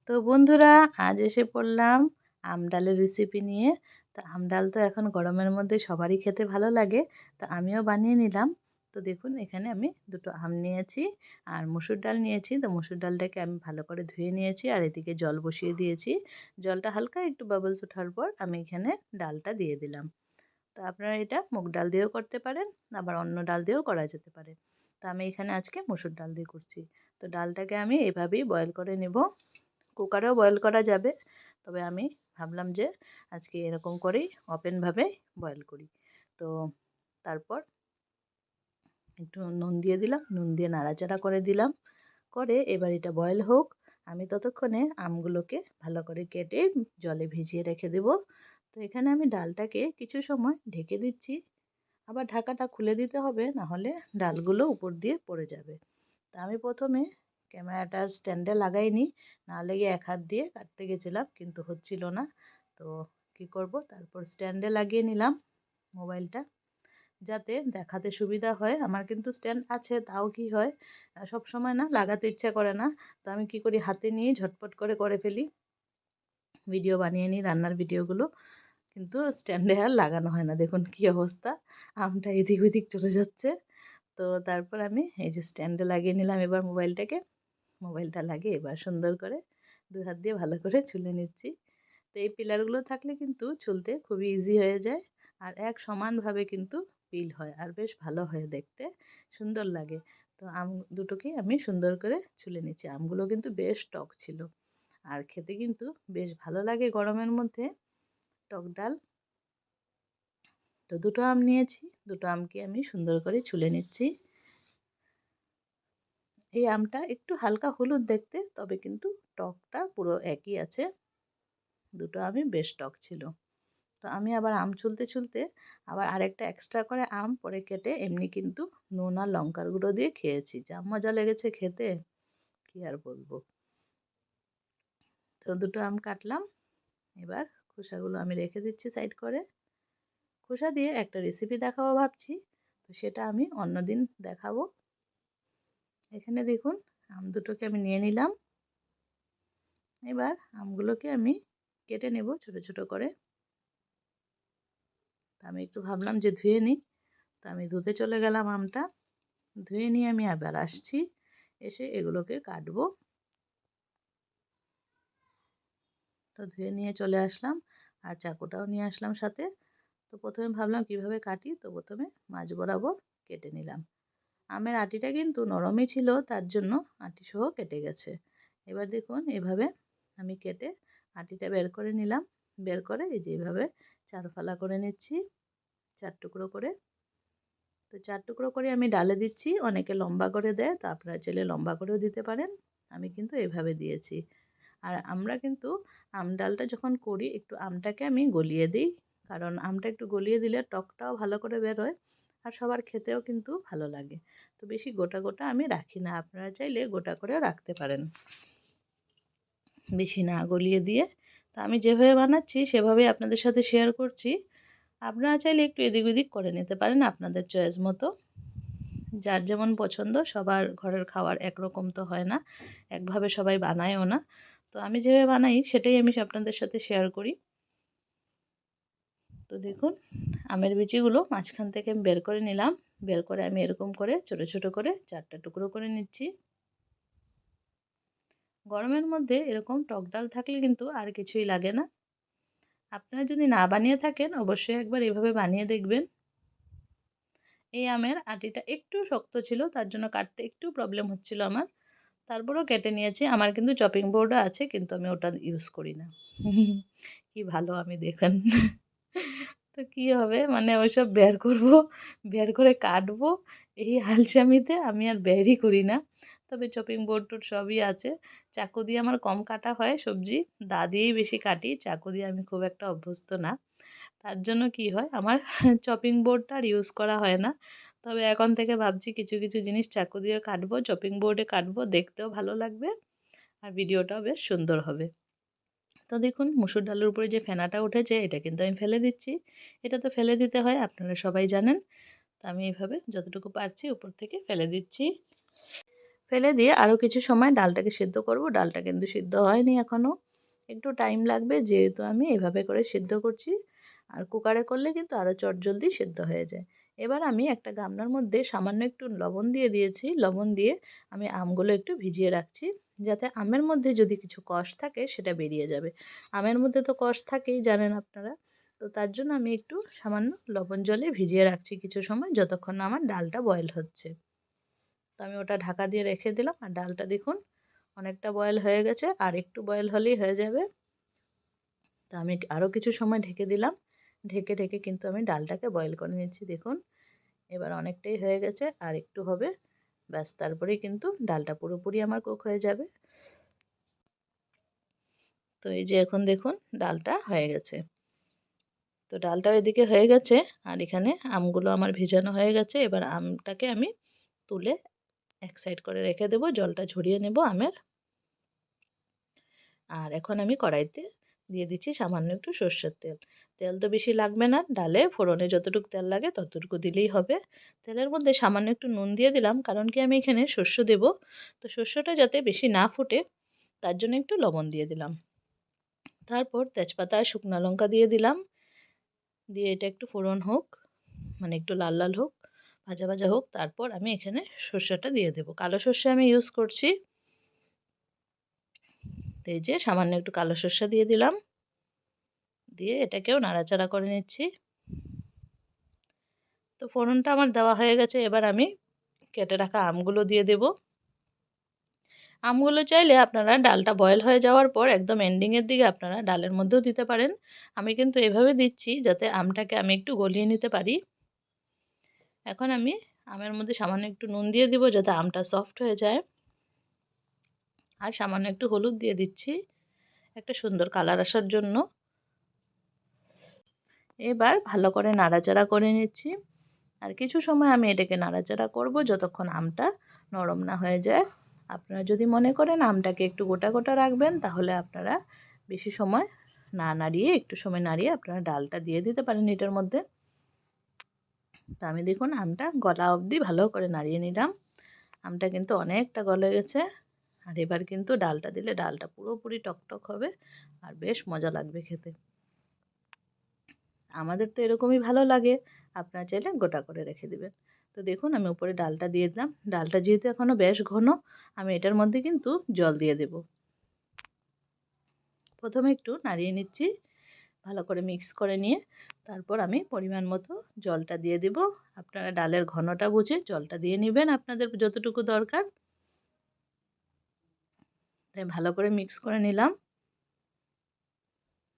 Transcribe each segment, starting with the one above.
তো বন্ধুরা, আজ এসে পড়লাম আম ডালের রেসিপি নিয়ে। তো আম ডাল তো এখন গরমের মধ্যে সবারই খেতে ভালো লাগে, তো আমিও বানিয়ে নিলাম। তো দেখুন, এখানে আমি দুটো আম নিয়েছি আর মসুর ডাল নিয়েছি। তো মসুর ডালটাকে আমি ভালো করে ধুয়ে নিয়েছি আর এদিকে জল বসিয়ে দিয়েছি। জলটা হালকা একটু বাবলস ওঠার পর আমি এখানে ডালটা দিয়ে দিলাম। তো আপনারা এটা মুগ ডাল দিয়েও করতে পারেন, আবার অন্য ডাল দিয়েও করা যেতে পারে। তো আমি এখানে আজকে মসুর ডাল দিয়ে করছি। তো ডালটাকে আমি এভাবেই বয়েল করে নেব। কুকারেও বয়েল করা যাবে, তবে আমি ভাবলাম যে আজকে এরকম করেই ওপেনভাবে বয়েল করি। তো তারপর একটু নুন দিয়ে দিলাম, নুন দিয়ে নাড়াচাড়া করে দিলাম। করে এবার এটা বয়েল হোক, আমি ততক্ষণে আমগুলোকে ভালো করে কেটে জলে ভিজিয়ে রেখে দেব। তো এখানে আমি ডালটাকে কিছু সময় ঢেকে দিচ্ছি, আবার ঢাকাটা খুলে দিতে হবে, না হলে ডালগুলো উপর দিয়ে পড়ে যাবে। তা আমি প্রথমে ক্যামেরাটার স্ট্যান্ডে লাগাইনি, না লেগে এক হাত দিয়ে কাটতে গেছিলাম, কিন্তু হচ্ছিল না। তো কি করব, তারপর স্ট্যান্ডে লাগিয়ে নিলাম মোবাইলটা, যাতে দেখাতে সুবিধা হয়। আমার কিন্তু স্ট্যান্ড আছে, তাও কি হয় সব সময় না লাগাতে ইচ্ছা করে না। তো আমি কি করি, হাতে নিয়ে ঝটপট করে করে ফেলি, ভিডিও বানিয়ে নিই রান্নার ভিডিওগুলো, কিন্তু স্ট্যান্ডে আর লাগানো হয় না। দেখুন কি অবস্থা, আমটা এদিক ওদিক চলে যাচ্ছে। তো তারপর আমি এই যে স্ট্যান্ডে লাগিয়ে নিলাম এবার মোবাইলটাকে। মোবাইলটা লাগিয়ে এবার সুন্দর করে দুই হাত দিয়ে ভালো করে ছুলে নিচ্ছি। তো এই পিলারগুলো থাকলে কিন্তু ছুলতে খুবই ইজি হয়ে যায়, আর এক সমানভাবে কিন্তু পিল হয় আর বেশ ভালো হয়, দেখতে সুন্দর লাগে। তো আম দুটোকেই আমি সুন্দর করে ছুলে নিচ্ছি। আমগুলো কিন্তু বেশ টক ছিল, আর খেতে কিন্তু বেশ ভালো লাগে গরমের মধ্যে টক ডাল। তো দুটো আম নিয়েছি, দুটো আমকে আমি সুন্দর করে ছুলে নিচ্ছি। এই আমটা একটু হালকা হলুদ দেখতে, তবে কিন্তু টকটা পুরো একই আছে। দুটো আমই বেশ টক ছিল। তো আমি আবার আম ছুলতে ছুলতে আবার আরেকটা এক্সট্রা করে আম পরে কেটে এমনি কিন্তু নুন আর লঙ্কার গুঁড়ো দিয়ে খেয়েছি, যা মজা লেগেছে খেতে, কি আর বলবো। তো দুটো আম কাটলাম, এবার খোসাগুলো আমি রেখে দিচ্ছি সাইড করে। খোসা দিয়ে একটা রেসিপি দেখাবো ভাবছি, তো সেটা আমি অন্যদিন দেখাবো। এখানে দেখুন, আম দুটোকে আমি নিয়ে নিলাম। এবার আমগুলোকে আমি কেটে নেব ছোট ছোট করে। তো আমি একটু ভাবলাম যে ধুয়ে নিই, তো আমি ধুতে চলে গেলাম আমটা। ধুয়ে নিয়ে আমি আবার আসছি, এসে এগুলোকে কাটবো। তো ধুয়ে নিয়ে চলে আসলাম, আর চাকুটাও নিয়ে আসলাম সাথে। তো প্রথমে ভাবলাম কিভাবে কাটি, তো প্রথমে মাঝ বরাবর কেটে নিলাম। আমের আটিটা কিন্তু নরমই ছিল, তার জন্য আটি সহ কেটে গেছে। এবার দেখুন এভাবে আমি কেটে আটিটা বের করে নিলাম। বের করে এই যে এইভাবে চার ফালা করে নিচ্ছি, চার টুকরো করে। তো চার টুকরো করে আমি ডালে দিচ্ছি, অনেকে লম্বা করে দেয়, তো আপনারা চাইলে লম্বা করেও দিতে পারেন। আমি কিন্তু এভাবে দিয়েছি। আর আমরা কিন্তু আম ডালটা যখন করি একটু আমটাকে আমি গলিয়ে দিই, কারণ আমটা একটু গলিয়ে দিলে টকটাও ভালো করে বেরোয়, আর সবার খেতেও কিন্তু ভালো লাগে। তো বেশি গোটা গোটা আমি রাখি না, আপনারা চাইলে গোটা করেও রাখতে পারেন, বেশি না গলিয়ে দিয়ে। তো আমি যেভাবে বানাচ্ছি সেভাবেই আপনাদের সাথে শেয়ার করছি। আপনারা চাইলে একটু এদিক ওদিক করে নিতে পারেন আপনাদের চয়েস মতো, যার যেমন পছন্দ। সবার ঘরের খাবার একরকম তো হয় না, একভাবে সবাই বানায়ও না। তো আমি যেভাবে বানাই সেটাই আমি আপনাদের সাথে শেয়ার করি। তো দেখুন, আমের বিচিগুলো মাঝখান থেকে আমি বের করে নিলাম। বের করে আমি এরকম করে ছোট ছোট করে চারটা টুকরো করে নিচ্ছি। গরমের মধ্যে এরকম টক ডাল থাকলে কিন্তু আর কিছুই লাগে না। আপনারা যদি না বানিয়ে থাকেন অবশ্যই একবার এভাবে বানিয়ে দেখবেন। এই আমের আটিটা একটু শক্ত ছিল, তার জন্য কাটতে একটু প্রবলেম হচ্ছিল আমার, তারপরেও কেটে নিয়েছি। আমার কিন্তু চপিং বোর্ডও আছে, কিন্তু আমি ওটা ইউজ করি না। কি ভালো আমি, দেখেন। তো কি হবে, মানে ওইসব বের করব, বের করে কাটবো, এই আলসেমিতে আমি আর বেরই করি না। তবে চপিং বোর্ড টোড সবই আছে। চাকু দিয়ে আমার কম কাটা হয় সবজি, দা দিয়েই বেশি কাটি, চাকু দিয়ে আমি খুব একটা অভ্যস্ত না। তার জন্য কি হয়, আমার চপিং বোর্ডটা আর ইউজ করা হয় না। তবে এখন থেকে ভাবছি কিছু কিছু জিনিস চাকু দিয়ে কাটবো, চপিং বোর্ডে কাটবো, দেখতেও ভালো লাগবে আর ভিডিওটাও বেশ সুন্দর হবে। তো দেখুন, মুসুর ডালের উপরে যে ফেনাটা উঠেছে এটা কিন্তু আমি ফেলে দিচ্ছি। এটা তো ফেলে দিতে হয়, আপনারা সবাই জানেন। তো আমি এইভাবে যতটুকু পারছি উপর থেকে ফেলে দিচ্ছি। ফেলে দিয়ে আরও কিছু সময় ডালটাকে সিদ্ধ করব। ডালটা কিন্তু সিদ্ধ হয়নি এখনও, একটু টাইম লাগবে যেহেতু আমি এভাবে করে সিদ্ধ করছি। আর কুকারে করলে কিন্তু আরও চটজলদি সিদ্ধ হয়ে যায়। এবার আমি একটা গামলার মধ্যে সামান্য একটু লবণ দিয়ে দিয়েছি। লবণ দিয়ে আমি আমগুলো একটু ভিজিয়ে রাখছি, যাতে আমের মধ্যে যদি কিছু কষ থাকে সেটা বেরিয়ে যাবে। আমের মধ্যে তো কষ থাকেই, জানেন আপনারা। তো তার জন্য আমি একটু সামান্য লবণ জলে ভিজিয়ে রাখছি কিছু সময়, যতক্ষণ না আমার ডালটা বয়েল হচ্ছে। তো আমি ওটা ঢাকা দিয়ে রেখে দিলাম। আর ডালটা দেখুন অনেকটা বয়েল হয়ে গেছে, আর একটু বয়েল হলেই হয়ে যাবে। তো আমি আরও কিছু সময় ঢেকে দিলাম। ঢেকে ঢেকে কিন্তু আমি ডালটাকে বয়েল করে নিচ্ছি। দেখুন এবার অনেকটাই হয়ে গেছে, আর একটু হবে, ব্যাস তারপরেই কিন্তু ডালটা পুরোপুরি আমার কুক হয়ে যাবে। তো এই যে এখন দেখুন ডালটা হয়ে গেছে। তো ডালটাও এদিকে হয়ে গেছে, আর এখানে আমগুলো আমার ভেজানো হয়ে গেছে। এবার আমটাকে আমি তুলে এক সাইড করে রেখে দেবো, জলটা ঝরিয়ে নেব আমের। আর এখন আমি কড়াইতে দিয়ে দিচ্ছি সামান্য একটু সর্ষের তেল। তেল তো বেশি লাগবে না, ডালে ফোড়নে যতটুকু তেল লাগে ততটুকু দিলেই হবে। তেলের মধ্যে সামান্য একটু নুন দিয়ে দিলাম, কারণ কি আমি এখানে শস্য দেব। তো শস্যটা যাতে বেশি না ফুটে তার জন্য একটু লবণ দিয়ে দিলাম। তারপর তেজপাতা আর শুকনো লঙ্কা দিয়ে দিলাম। দিয়ে এটা একটু ফোড়ন হোক, মানে একটু লাল লাল হোক, ভাজা ভাজা হোক। তারপর আমি এখানে সর্ষেটা দিয়ে দেবো। কালো সর্ষে আমি ইউজ করছি। তো এই যে সামান্য একটু কালো সর্ষে দিয়ে দিলাম, দিয়ে এটাকেও নাড়াচাড়া করে নিচ্ছি। তো ফোড়নটা আমার দেওয়া হয়ে গেছে। এবার আমি কেটে রাখা আমগুলো দিয়ে দেব। আমগুলো চাইলে আপনারা ডালটা বয়েল হয়ে যাওয়ার পর একদম এন্ডিংয়ের দিকে আপনারা ডালের মধ্যেও দিতে পারেন। আমি কিন্তু এভাবে দিচ্ছি যাতে আমটাকে আমি একটু গলিয়ে নিতে পারি। এখন আমি আমের মধ্যে সামান্য একটু নুন দিয়ে দিব যাতে আমটা সফট হয়ে যায়। আর সামান্য একটু হলুদ দিয়ে দিচ্ছি একটা সুন্দর কালার আসার জন্য। এবার ভালো করে নাড়াচাড়া করে নিচ্ছি। আর কিছু সময় আমি এটাকে নাড়াচাড়া করব যতক্ষণ আমটা নরম না হয়ে যায়। আপনারা যদি মনে করেন আমটাকে একটু গোটা গোটা রাখবেন, তাহলে আপনারা বেশি সময় না নাড়িয়ে একটু সময় নাড়িয়ে আপনারা ডালটা দিয়ে দিতে পারেন এটার মধ্যে। তো আমি দেখুন আমটা গলা অবধি ভালো করে নাড়িয়ে নিলাম। আমটা কিন্তু অনেকটা গলে গেছে। আর এবার কিন্তু ডালটা দিলে ডালটা পুরোপুরি টকটক হবে আর বেশ মজা লাগবে খেতে। আমাদের তো এরকমই ভালো লাগে, আপনারা চাইলে গোটা করে রেখে দিবেন। তো দেখুন আমি উপরে ডালটা দিয়ে দিলাম। ডালটা যেহেতু এখনও বেশ ঘন, আমি এটার মধ্যে কিন্তু জল দিয়ে দেব। প্রথমে একটু নাড়িয়ে নিচ্ছি ভালো করে মিক্স করে নিয়ে, তারপর আমি পরিমাণ মতো জলটা দিয়ে দেব। আপনারা ডালের ঘনটা বুঝে জলটা দিয়ে নেবেন আপনাদের যতটুকু দরকার। তাই ভালো করে মিক্স করে নিলাম।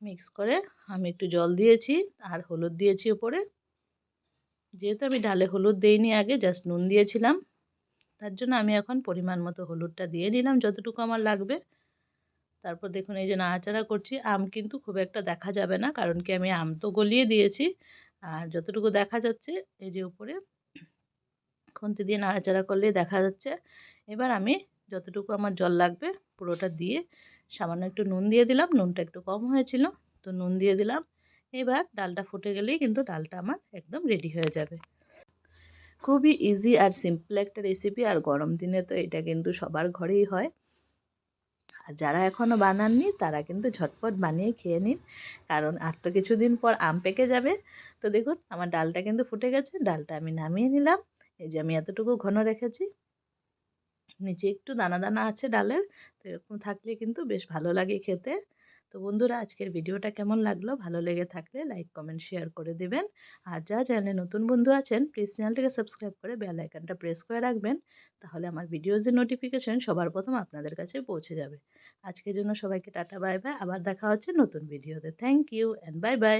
মিক্স করে আমি একটু জল দিয়েছি আর হলুদ দিয়েছি উপরে। যেহেতু আমি ডালে হলুদ দেইনি, আগে জাস্ট নুন দিয়েছিলাম, তার জন্য আমি এখন পরিমাণ মতো হলুদটা দিয়ে নিলাম যতটুকু আমার লাগবে। তারপর দেখুন এই যে নাড়াচাড়া করছি। আম কিন্তু খুব একটা দেখা যাবে না, কারণ কি আমি আম তো গলিয়ে দিয়েছি। আর যতটুকু দেখা যাচ্ছে এই যে উপরে খুন্তি দিয়ে নাড়াচাড়া করলেই দেখা যাচ্ছে। এবার আমি যতটুকু আমার জল লাগবে পুরোটা দিয়ে সামান্য একটু নুন দিয়ে দিলাম। নুনটা একটু কম হয়েছিল, তো নুন দিয়ে দিলাম। এবার ডালটা ফুটে গেলেই কিন্তু ডালটা আমার একদম রেডি হয়ে যাবে। খুবই ইজি আর সিম্পল একটা রেসিপি, আর গরম দিনে তো এটা কিন্তু সবার ঘরেই হয়। আর যারা এখনও বানাননি তারা কিন্তু ঝটপট বানিয়ে খেয়ে নিন, কারণ আর তো কিছুদিন পর আম পেকে যাবে। তো দেখুন আমার ডালটা কিন্তু ফুটে গেছে। ডালটা আমি নামিয়ে নিলাম। এই যে আমি এতটুকু ঘন রেখেছি, নিচে একটু দানা দানা আছে ডালের। তো এরকম থাকলে কিন্তু বেশ ভালো লাগে খেতে। তো বন্ধুরা আজকের ভিডিওটা কেমন লাগলো, ভালো লেগে থাকলে লাইক কমেন্ট শেয়ার করে দিবেন। আর যা চ্যানেলে নতুন বন্ধু আছেন প্লিজ চ্যানেলটিকে সাবস্ক্রাইব করে বেল আইকনটা প্রেস করে রাখবেন, তাহলে আমার ভিডিওজের নোটিফিকেশন সবার প্রথম আপনাদের কাছে পৌঁছে যাবে। আজকের জন্য সবাইকে টাটা বাই বাই। আবার দেখা হচ্ছে নতুন ভিডিওতে। Thank you and bye by.